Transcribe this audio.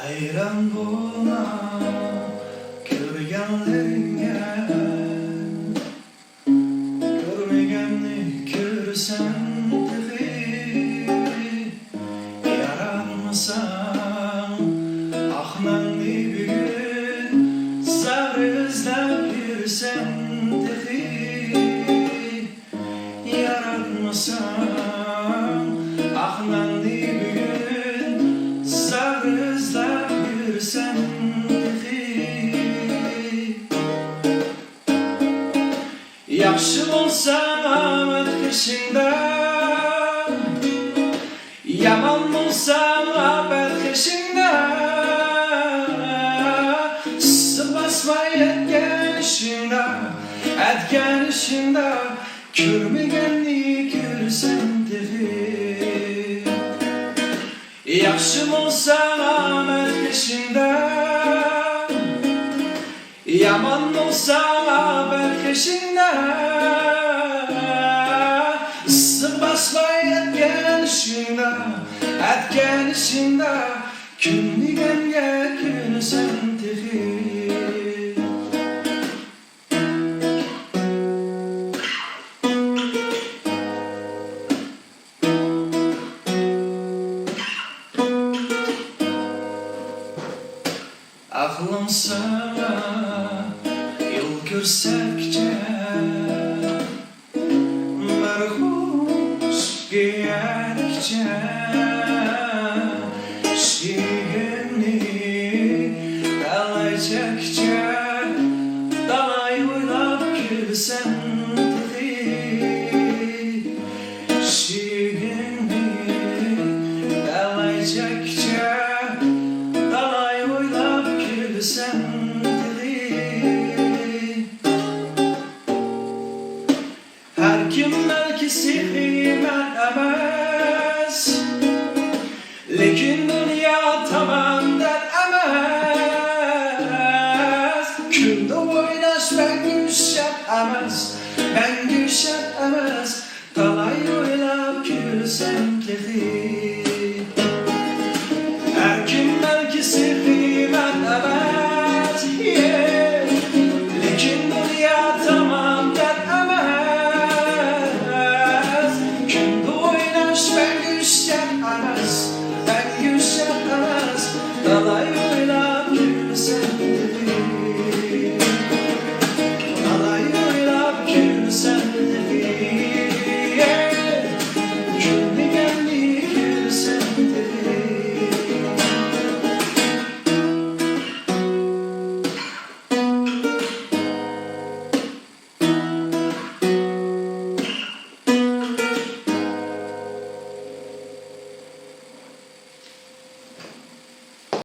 hayran buna görgenlerine, görmegenni görsen tehi yaranmasan ahmanni bugün zar izlep yürsen tehi yaranmasan ahmanni bugün zar izlep yürsen yaxşı bolsan amet keşinde, yaman bolsan abet keşinde. Sı basmay etken işinde, körmegenni görsen tehi. Yaxşı bolsan amet keşinde, yaman bolsan abet keşinde. Sı basmay etken işinde, külmegenge gülsen tehi. Aklım sana yol görsekçe merhuş giyerdikçe şiirini dalayacakça dalay oylap gülsen dedi. Şiirini dalayacakça dalay oylap gülsen dedi. Her kim belki sihrimen emez, lekin dünya tamam der emez. Külde oynaş ben gülşen emez, dalay oylap gülsen dedi. Her kim belki sihrimen emez, lekin dünya tamam der emez. Külde oynaş ben gülşen